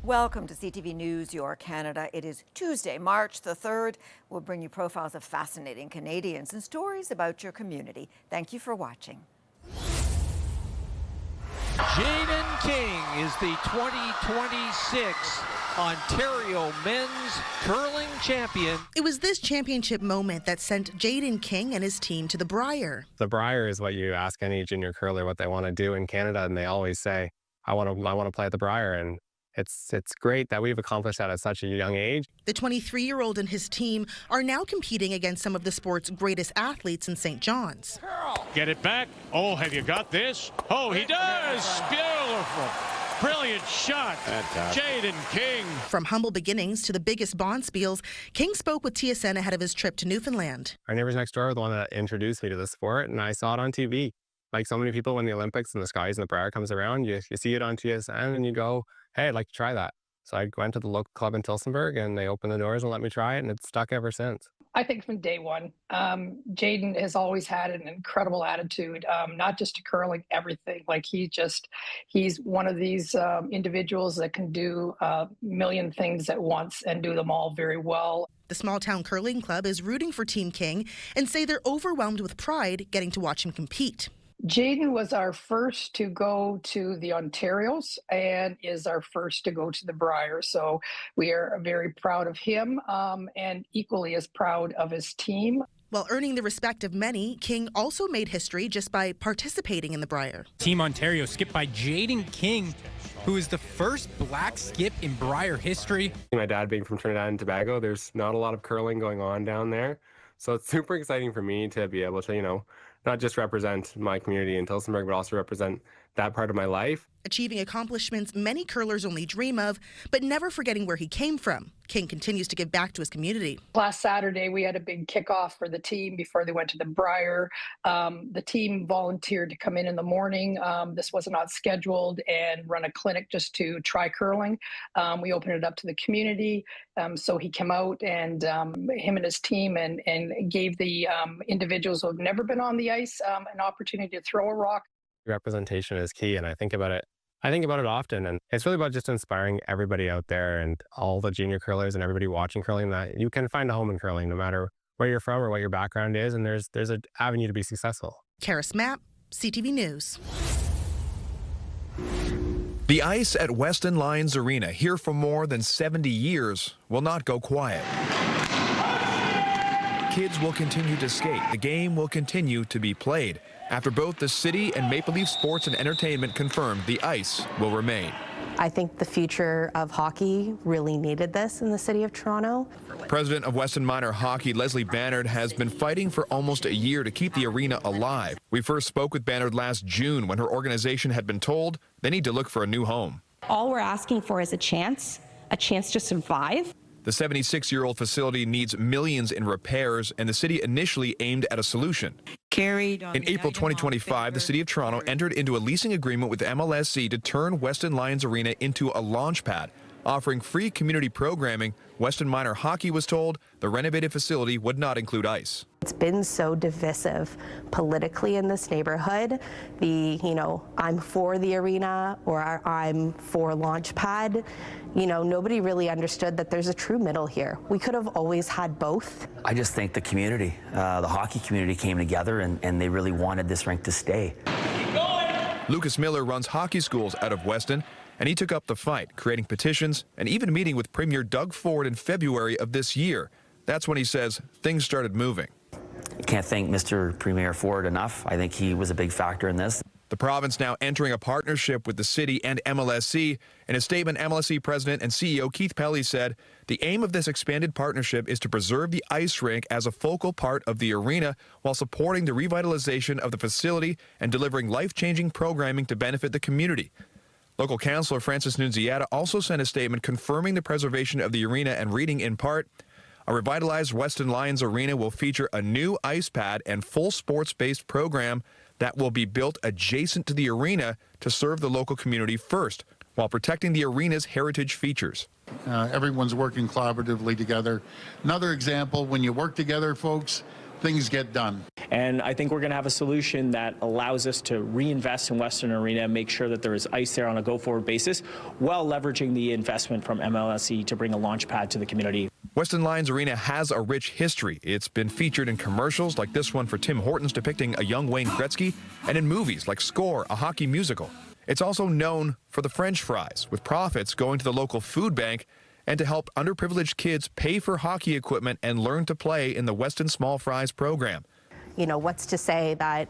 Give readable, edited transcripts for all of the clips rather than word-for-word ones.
Welcome to CTV News, your Canada. It is Tuesday, March the 3rd. We'll bring you profiles of fascinating Canadians and stories about your community. Thank you for watching. Jaden King is the 2026 Ontario Men's Curling Champion. It was this championship moment that sent Jaden King and his team to the Brier. The Brier is what you ask any junior curler what they want to do in Canada, and they always say, I want to play at the Brier. And it's great that we've accomplished that at such a young age. The 23-year-old and his team are now competing against some of the sport's greatest athletes in St. John's. Get it back. Oh, have you got this? Oh, he does. Beautiful. Brilliant shot. Jaden King. From humble beginnings to the biggest bonspiels, King spoke with TSN ahead of his trip to Newfoundland. Our neighbors next door were the one that introduced me to the sport, and I saw it on TV. Like so many people, when the Olympics and the Skies and the Brier comes around, you see it on TSN and you go, hey, I'd like to try that. So I went to the local club in Tillsonburg and they opened the doors and let me try it, and it's stuck ever since. I think from day one, Jaden has always had an incredible attitude, not just to curling, everything. Like he's one of these individuals that can do a million things at once and do them all very well. The small town curling club is rooting for Team King and say they're overwhelmed with pride getting to watch him compete. Jaden was our first to go to the Ontarios and is our first to go to the Brier. So we are very proud of him and equally as proud of his team. While earning the respect of many, King also made history just by participating in the Brier. Team Ontario skipped by Jaden King, who is the first black skip in Brier history. My dad being from Trinidad and Tobago, there's not a lot of curling going on down there. So it's super exciting for me to be able to, not just represent my community in Tillsonburg, but also represent that part of my life. Achieving accomplishments many curlers only dream of, but never forgetting where he came from. King continues to give back to his community. Last Saturday, we had a big kickoff for the team before they went to the Brier. The team volunteered to come in the morning. This was not scheduled, and run a clinic just to try curling. We opened it up to the community. So he came out and him and his team and gave the individuals who have never been on the ice an opportunity to throw a rock. Representation is key, and I think about it often, and it's really about just inspiring everybody out there and all the junior curlers and everybody watching curling that you can find a home in curling no matter where you're from or what your background is, and there's an avenue to be successful. Karis Mapp, CTV News. The ice at Weston Lions Arena, here for more than 70 years, will not go quiet. Kids will continue to skate. The game will continue to be played. After both the city and Maple Leaf Sports and Entertainment confirmed the ice will remain. I think the future of hockey really needed this in the city of Toronto. President of Weston Minor Hockey, Leslie Bannard, has been fighting for almost a year to keep the arena alive. We first spoke with Bannard last June when her organization had been told they need to look for a new home. All we're asking for is a chance to survive. The 76-year-old facility needs millions in repairs, and the city initially aimed at a solution. In April 2025, the City of Toronto entered into a leasing agreement with MLSC to turn Weston Lions Arena into a launch pad. Offering free community programming, Weston Minor Hockey was told the renovated facility would not include ice. It's been so divisive politically in this neighborhood. I'm for the arena or I'm for Launchpad. Nobody really understood that there's a true middle here. We could have always had both. I just think the community, the hockey community came together and they really wanted this rink to stay. Lucas Miller runs hockey schools out of Weston, and he took up the fight, creating petitions and even meeting with Premier Doug Ford in February of this year. That's when he says things started moving. I can't thank Mr. Premier Ford enough. I think he was a big factor in this. The province now entering a partnership with the city and MLSC. In a statement, MLSC President and CEO Keith Pelly said, the aim of this expanded partnership is to preserve the ice rink as a focal part of the arena while supporting the revitalization of the facility and delivering life-changing programming to benefit the community. Local councillor Francis Nunziata also sent a statement confirming the preservation of the arena and reading in part, a revitalized Weston Lions Arena will feature a new ice pad and full sports-based program that will be built adjacent to the arena to serve the local community first, while protecting the arena's heritage features. Everyone's working collaboratively together. Another example, when you work together, folks, things get done. And I think we're going to have a solution that allows us to reinvest in Weston Arena and make sure that there is ice there on a go-forward basis while leveraging the investment from MLSE to bring a launch pad to the community. Weston Lions Arena has a rich history. It's been featured in commercials like this one for Tim Hortons depicting a young Wayne Gretzky, and in movies like Score, a hockey musical. It's also known for the French fries, with profits going to the local food bank and to help underprivileged kids pay for hockey equipment and learn to play in the Weston Small Fries program. You know, what's to say that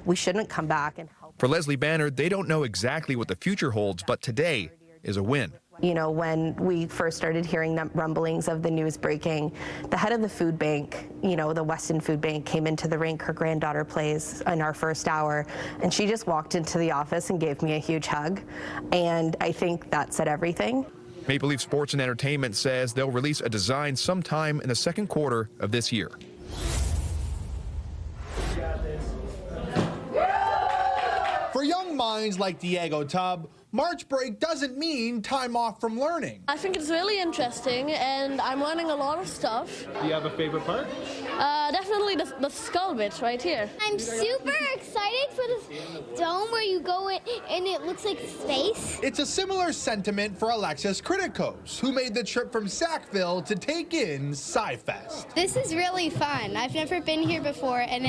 we shouldn't come back and help? For Leslie Banner, they don't know exactly what the future holds, but today is a win. You know, when we first started hearing the rumblings of the news breaking, the head of the food bank, you know, the Weston Food Bank, came into the rink. Her granddaughter plays in our first hour, and she just walked into the office and gave me a huge hug. And I think that said everything. Maple Leaf Sports and Entertainment says they'll release a design sometime in the second quarter of this year. For young minds like Diego Tubb, March break doesn't mean time off from learning. I think it's really interesting, and I'm learning a lot of stuff. Do you have a favorite part? Definitely the skull bit right here. I'm super excited for this dome where you go in and it looks like space. It's a similar sentiment for Alexis Kritikos, who made the trip from Sackville to take in SciFest. This is really fun. I've never been here before, and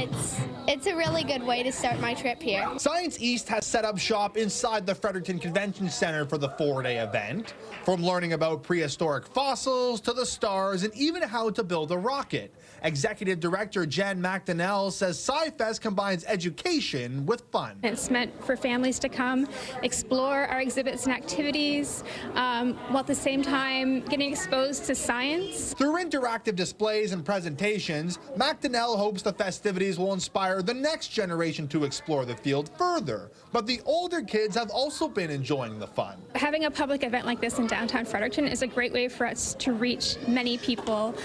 it's a really good way to start my trip here. Science East has set up shop inside the Fredericton Convention Center for the 4-day event. From learning about prehistoric fossils to the stars and even how to build a rocket. Executive Director Jen McDonnell says SciFest combines education with fun. It's meant for families to come, explore our exhibits and activities, while at the same time getting exposed to science. Through interactive displays and presentations, McDonnell hopes the festivities will inspire the next generation to explore the field further. But the older kids have also been enjoying the fun. Having a public event like this in downtown Fredericton is a great way for us to reach many people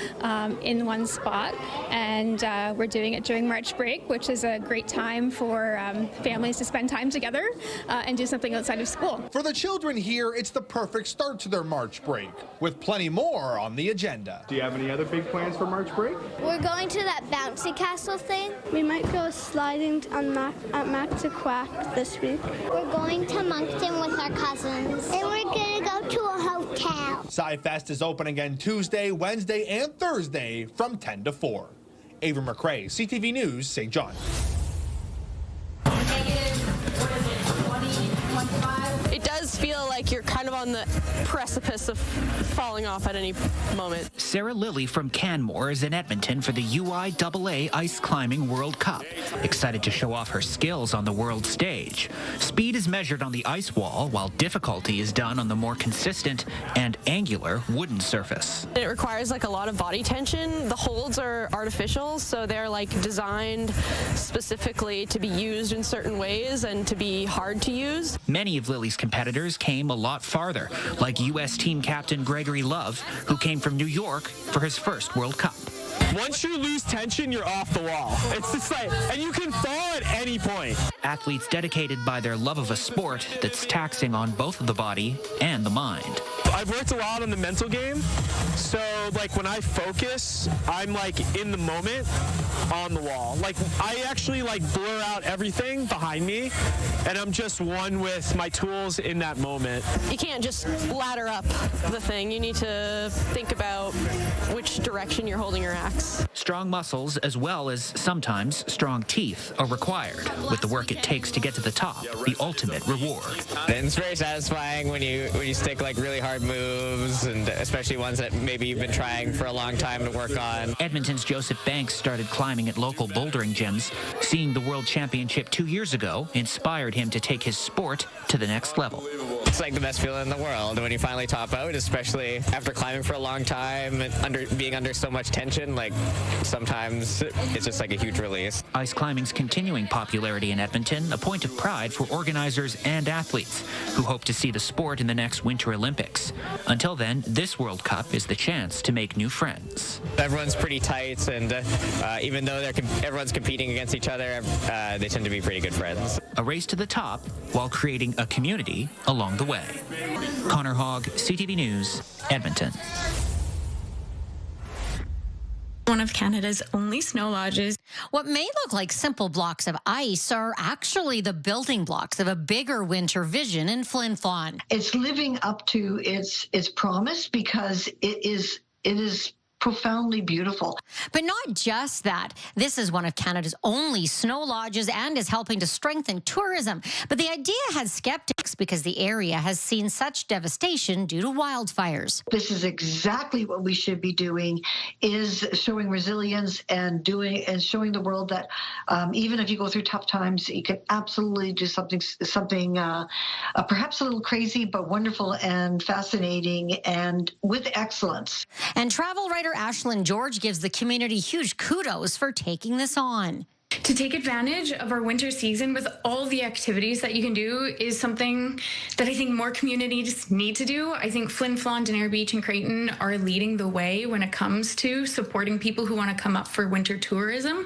in one spot. And we're doing it during March break, which is a great time for families to spend time together and do something outside of school. For the children here, it's the perfect start to their March break, with plenty more on the agenda. Do you have any other big plans for March break? We're going to that bouncy castle thing. We might go sliding at Mac-to-Quack this week. We're going to Moncton with our cousins. And we're going to go to a hotel. SciFest is open again Tuesday, Wednesday, and Thursday from 10 to 4. Avery McRae, CTV News, St. John. It does feel like you're kind of on the precipice of falling off at any moment. Sarah Lilly from Canmore is in Edmonton for the UIAA Ice Climbing World Cup. Excited to show off her skills on the world stage. Speed is measured on the ice wall, while difficulty is done on the more consistent and angular wooden surface. It requires like a lot of body tension. The holds are artificial, so they're like designed specifically to be used in certain ways and to be hard to use. Many of Lilly's competitors came a lot farther, like U.S. team captain Gregory Love, who came from New York for his first World Cup. Once you lose tension, you're off the wall. It's just like, and you can fall at any point. Athletes dedicated by their love of a sport that's taxing on both the body and the mind. I've worked a lot on the mental game, so like when I focus, I'm like in the moment on the wall. Like I actually like blur out everything behind me, and I'm just one with my tools in that moment. You can't just ladder up the thing. You need to think about which direction you're holding your axe. Strong muscles as well as sometimes strong teeth are required. With the work it takes to get to the top, the ultimate reward. And it's very satisfying when you stick like really hard moves, and especially ones that maybe you've been trying for a long time to work on. Edmonton's Joseph Banks started climbing at local bouldering gyms. Seeing the World Championship 2 years ago inspired him to take his sport to the next level. It's like the best feeling in the world when you finally top out, especially after climbing for a long time and being under so much tension. Like sometimes it's just like a huge release. Ice climbing's continuing popularity in Edmonton, a point of pride for organizers and athletes who hope to see the sport in the next Winter Olympics. Until then, this World Cup is the chance to make new friends. Everyone's pretty tight, and even though everyone's competing against each other, they tend to be pretty good friends. A race to the top while creating a community along the way. Connor Hogg, CTV News, Edmonton. One of Canada's only snow lodges. What may look like simple blocks of ice are actually the building blocks of a bigger winter vision in Flint Flon. It's living up to its promise because it is profoundly beautiful. But not just that. This is one of Canada's only snow lodges and is helping to strengthen tourism. But the idea has skeptics because the area has seen such devastation due to wildfires. This is exactly what we should be doing, is showing resilience and showing the world that even if you go through tough times, you can absolutely do something perhaps a little crazy, but wonderful and fascinating and with excellence. And travel writer Ashlyn George gives the community huge kudos for taking this on. To take advantage of our winter season with all the activities that you can do is something that I think more communities need to do. I think Flint Flon, Denair Beach, and Creighton are leading the way when it comes to supporting people who want to come up for winter tourism.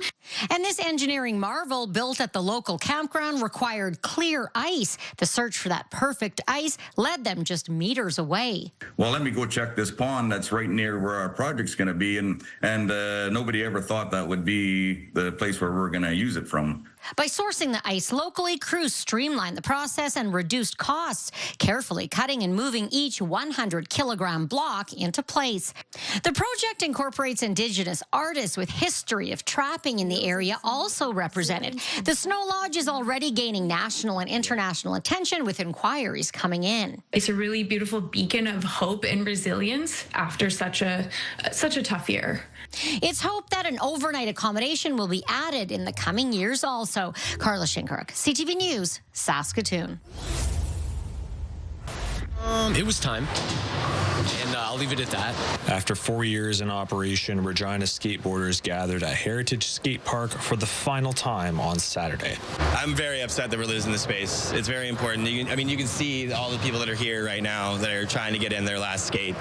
And this engineering marvel built at the local campground required clear ice. The search for that perfect ice led them just meters away. Well, let me go check this pond that's right near where our project's going to be, and nobody ever thought that would be the place where we're going to use it from. By sourcing the ice locally, crews streamlined the process and reduced costs, carefully cutting and moving each 100-kilogram block into place. The project incorporates Indigenous artists with history of trapping in the area also represented. The Snow Lodge is already gaining national and international attention with inquiries coming in. It's a really beautiful beacon of hope and resilience after such a tough year. It's hoped that an overnight accommodation will be added in the coming years also. Carla Shinkaruk, CTV News, Saskatoon. It was time, and I'll leave it at that. After 4 years in operation, Regina skateboarders gathered at Heritage Skate Park for the final time on Saturday. I'm very upset that we're losing the space. It's very important. You can see all the people that are here right now that are trying to get in their last skate.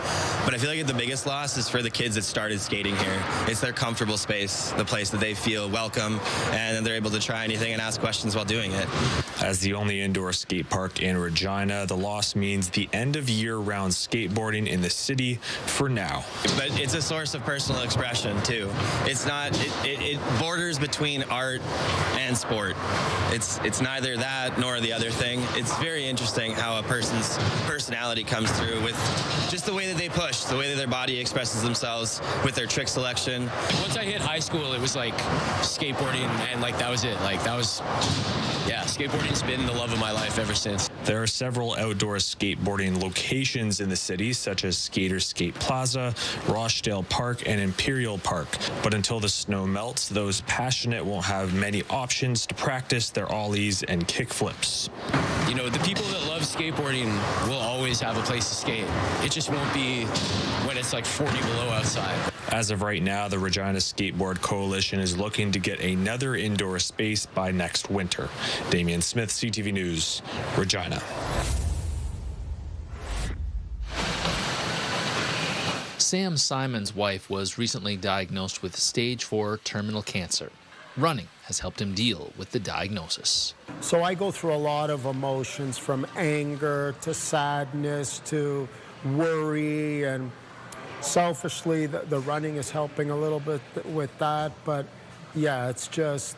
But I feel like the biggest loss is for the kids that started skating here. It's their comfortable space, the place that they feel welcome, and they're able to try anything and ask questions while doing it. As the only indoor skate park in Regina, the loss means the end of year-round skateboarding in the city for now. But it's a source of personal expression too. It's not. It borders between art and sport. It's neither that nor the other thing. It's very interesting how a person's personality comes through with just the way that they push, the way that their body expresses themselves with their trick selection. Once I hit high school, it was like skateboarding, and like that was it. Skateboarding's been the love of my life ever since. There are several outdoor skateboarding locations in the city, such as Skater Skate Plaza, Rochdale Park, and Imperial Park. But until the snow melts, those passionate won't have many options to practice their ollies and kickflips. You know, the people that love skateboarding will always have a place to skate. It just won't be when it's like 40 below outside. As of right now, the Regina Skateboard Coalition is looking to get another indoor space by next winter. Damian Smith, CTV News, Regina. Sam Simon's wife was recently diagnosed with stage 4 terminal cancer. Running has helped him deal with the diagnosis. So I go through a lot of emotions, from anger to sadness to worry, and selfishly the running is helping a little bit with that. But yeah, it's just,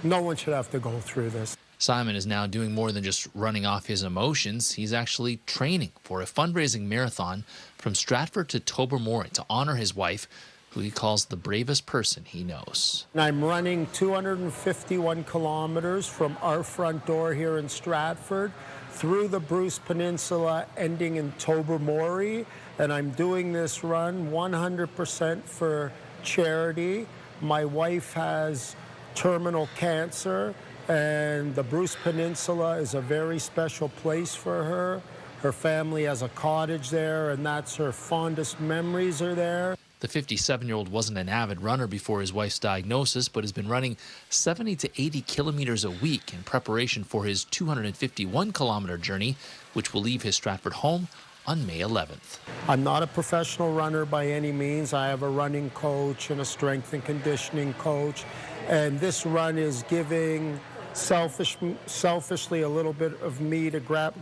no one should have to go through this. Simon is now doing more than just running off his emotions. He's actually training for a fundraising marathon from Stratford to Tobermory to honor his wife, who he calls the bravest person he knows. I'm running 251 kilometers from our front door here in Stratford through the Bruce Peninsula, ending in Tobermory. And I'm doing this run 100% for charity. My wife has terminal cancer, and the Bruce Peninsula is a very special place for her. Her family has a cottage there, and that's her fondest memories are there. The 57-year-old wasn't an avid runner before his wife's diagnosis, but has been running 70 to 80 kilometers a week in preparation for his 251-kilometer journey, which will leave his Stratford home on May 11th. I'm not a professional runner by any means. I have a running coach and a strength and conditioning coach, and this run is giving selfishly a little bit of me to grab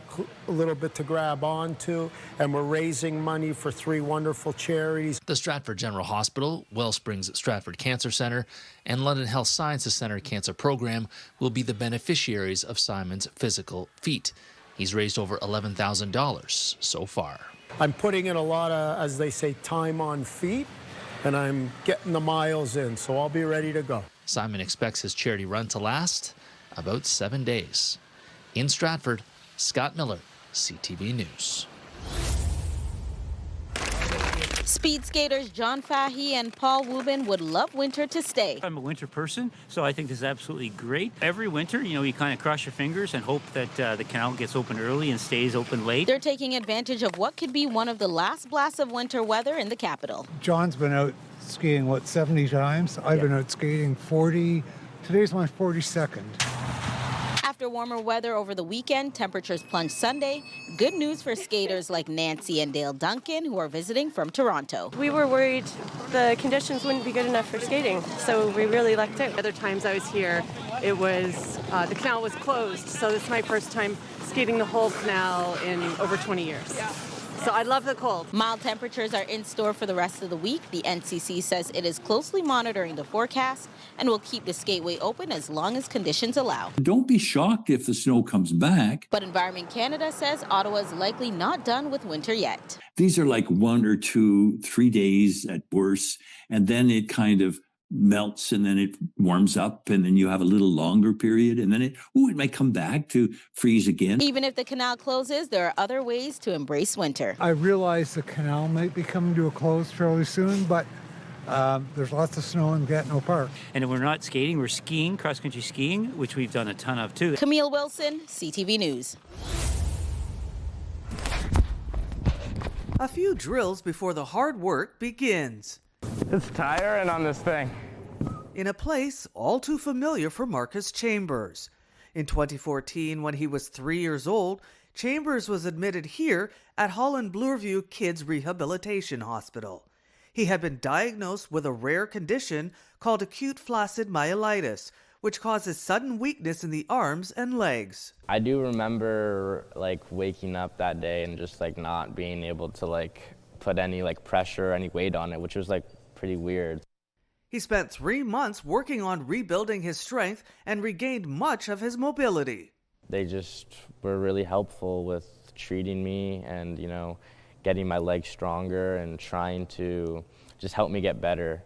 onto, and we're raising money for 3 wonderful charities. The Stratford General Hospital, Wellsprings Stratford Cancer Centre, and London Health Sciences Centre Cancer Program will be the beneficiaries of Simon's physical feat. He's raised over $11,000 so far. I'm putting in a lot of, as they say, time on feet, and I'm getting the miles in, so I'll be ready to go. Simon expects his charity run to last about 7 days. In Stratford, Scott Miller, CTV News. Speed skaters John Fahey and Paul Wubin would love winter to stay. I'm a winter person, so I think this is absolutely great. Every winter, you kind of cross your fingers and hope that the canal gets open early and stays open late. They're taking advantage of what could be one of the last blasts of winter weather in the capital. John's been out skiing, 70 times? I've been out skating 40. Today's my 42nd. After warmer weather over the weekend, temperatures plunged Sunday. Good news for skaters like Nancy and Dale Duncan, who are visiting from Toronto. We were worried the conditions wouldn't be good enough for skating, so we really lucked out. Other times I was here, it was the canal was closed, so this is my first time skating the whole canal in over 20 years. So I love the cold. Mild temperatures are in store for the rest of the week. The NCC says it is closely monitoring the forecast and will keep the skateway open as long as conditions allow. Don't be shocked if the snow comes back. But Environment Canada says Ottawa is likely not done with winter yet. These are like 1 or 2, 3 days at worst, and then it kind of melts and then it warms up and then you have a little longer period and then it might come back to freeze again. Even if the canal closes, there are other ways to embrace winter. I realize the canal might be coming to a close fairly soon, but there's lots of snow in Gatineau Park. And if we're not skating, we're skiing, cross-country skiing, which we've done a ton of too. Camille Wilson, CTV News. A few drills before the hard work begins. It's tiring on this thing. In a place all too familiar for Marcus Chambers. In 2014, when he was 3 years old, Chambers was admitted here at Holland Bloorview Kids Rehabilitation Hospital. He had been diagnosed with a rare condition called acute flaccid myelitis, which causes sudden weakness in the arms and legs. I do remember waking up that day and just not being able to put any pressure or any weight on it, which was pretty weird. He spent 3 months working on rebuilding his strength and regained much of his mobility. They just were really helpful with treating me and, getting my legs stronger and trying to just help me get better.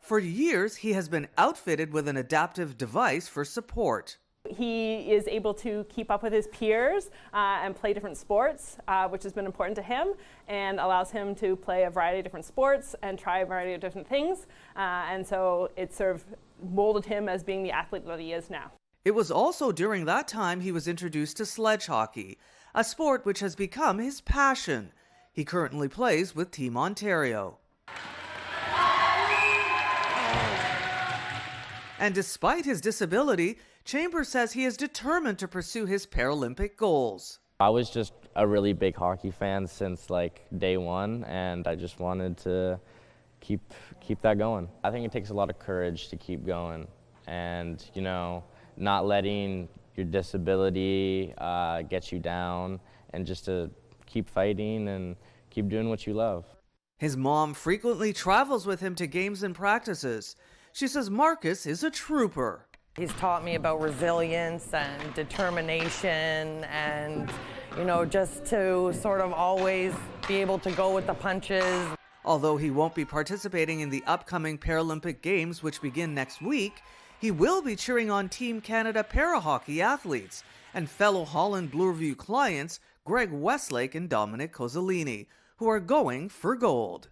For years, he has been outfitted with an adaptive device for support. He is able to keep up with his peers and play different sports, which has been important to him and allows him to play a variety of different sports and try a variety of different things. And so it sort of molded him as being the athlete that he is now. It was also during that time he was introduced to sledge hockey, a sport which has become his passion. He currently plays with Team Ontario. And despite his disability, Chambers says he is determined to pursue his Paralympic goals. I was just a really big hockey fan since day one, and I just wanted to keep that going. I think it takes a lot of courage to keep going and, not letting your disability get you down and just to keep fighting and keep doing what you love. His mom frequently travels with him to games and practices. She says Marcus is a trooper. He's taught me about resilience and determination and, just to sort of always be able to go with the punches. Although he won't be participating in the upcoming Paralympic Games, which begin next week, he will be cheering on Team Canada para-hockey athletes and fellow Holland Bloorview clients Greg Westlake and Dominic Cozzolini, who are going for gold.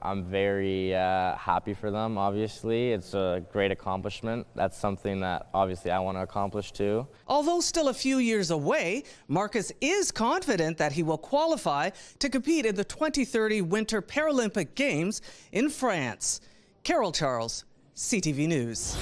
I'm very happy for them, obviously. It's a great accomplishment. That's something that obviously I want to accomplish too. Although still a few years away, Marcus is confident that he will qualify to compete in the 2030 Winter Paralympic Games in France. Carol Charles, CTV News.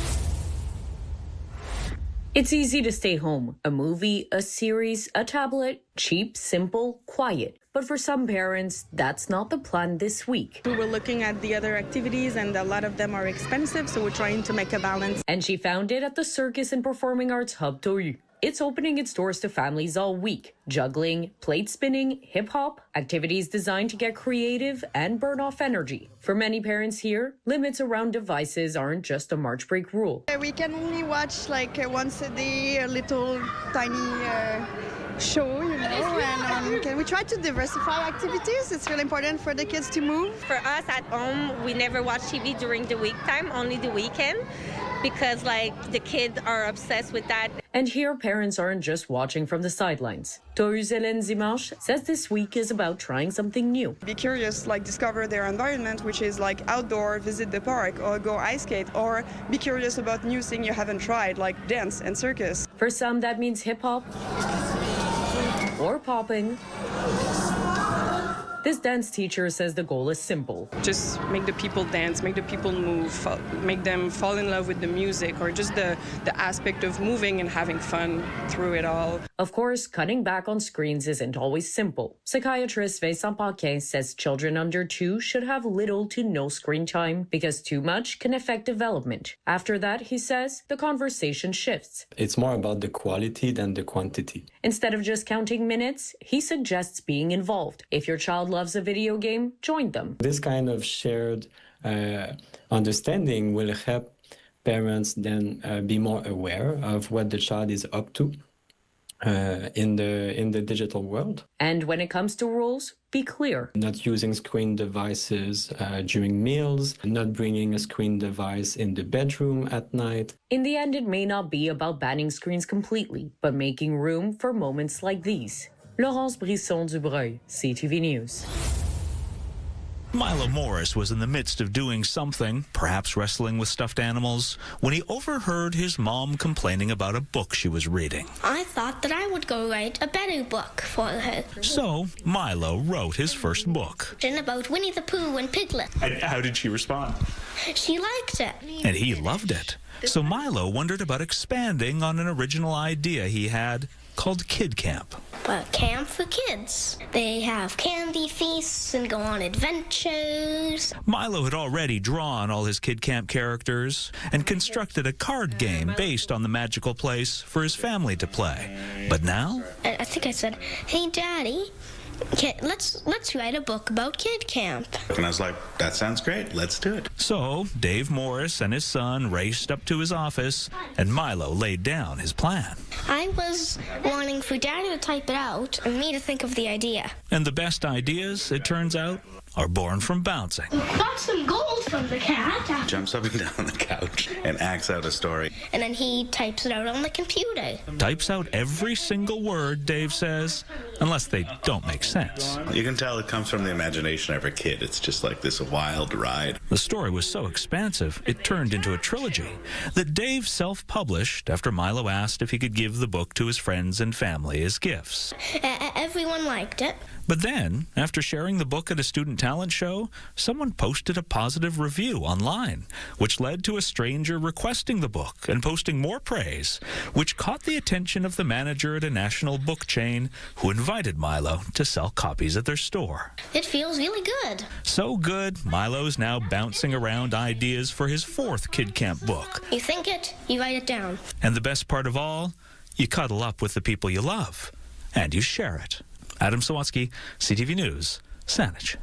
It's easy to stay home. A movie, a series, a tablet, cheap, simple, quiet. But for some parents, that's not the plan this week. We were looking at the other activities and a lot of them are expensive, so we're trying to make a balance. And she found it at the Circus and Performing Arts Hub Toru. It's opening its doors to families all week. Juggling, plate spinning, hip-hop, activities designed to get creative and burn off energy. For many parents here, limits around devices aren't just a March break rule. We can only watch like once a day, a little tiny show, you know, and we try to diversify activities. It's really important for the kids to move. For us at home, we never watch TV during the week time, only the weekend, because like the kids are obsessed with that. And here, parents aren't just watching from the sidelines. Toru's Hélène Dimanche says this week is about trying something new. Be curious, like discover their environment, which is like outdoor, visit the park, or go ice skate, or be curious about new things you haven't tried, like dance and circus. For some, that means hip-hop or popping. This dance teacher says the goal is simple. Just make the people dance, make the people move, make them fall in love with the music, or just the aspect of moving and having fun through it all. Of course, cutting back on screens isn't always simple. Psychiatrist Vincent Paquin says children under 2 should have little to no screen time because too much can affect development. After that, he says, the conversation shifts. It's more about the quality than the quantity. Instead of just counting minutes, he suggests being involved. If your child loves a video game, join them. This kind of shared understanding will help parents then be more aware of what the child is up to in the digital world. And when it comes to rules, be clear. Not using screen devices during meals, not bringing a screen device in the bedroom at night. In the end, it may not be about banning screens completely, but making room for moments like these. Laurence Brisson-Dubreuil, CTV News. Milo Morris was in the midst of doing something, perhaps wrestling with stuffed animals, when he overheard his mom complaining about a book she was reading. I thought that I would go write a better book for her. So, Milo wrote his first book. About Winnie the Pooh and Piglet. And how did she respond? She liked it. And he loved it. So Milo wondered about expanding on an original idea he had called Kid Camp. A camp for kids. They have candy feasts and go on adventures. Milo had already drawn all his Kid Camp characters and constructed a card game based on the magical place for his family to play. But now? I think I said, hey, Daddy, let's write a book about Kid Camp. And I was like, that sounds great. Let's do it. So Dave Morris and his son raced up to his office, and Milo laid down his plan. I was wanting for Daddy to type it out and me to think of the idea. And the best ideas, it turns out, are born from bouncing. Got some gold from the cat. Jumps up and down the couch and acts out a story. And then he types it out on the computer. Types out every single word, Dave says, unless they don't make sense. You can tell it comes from the imagination of a kid. It's just like this wild ride. The story was so expansive, it turned into a trilogy that Dave self-published after Milo asked if he could give the book to his friends and family as gifts. Everyone liked it. But then, after sharing the book at a student talent show, someone posted a positive review online, which led to a stranger requesting the book and posting more praise, which caught the attention of the manager at a national book chain who invited Milo to sell copies at their store. It feels really good. So good, Milo's now bouncing around ideas for his 4th Kid Camp book. You think it, you write it down. And the best part of all, you cuddle up with the people you love, and you share it. Adam Sawatsky, CTV News, Saanich.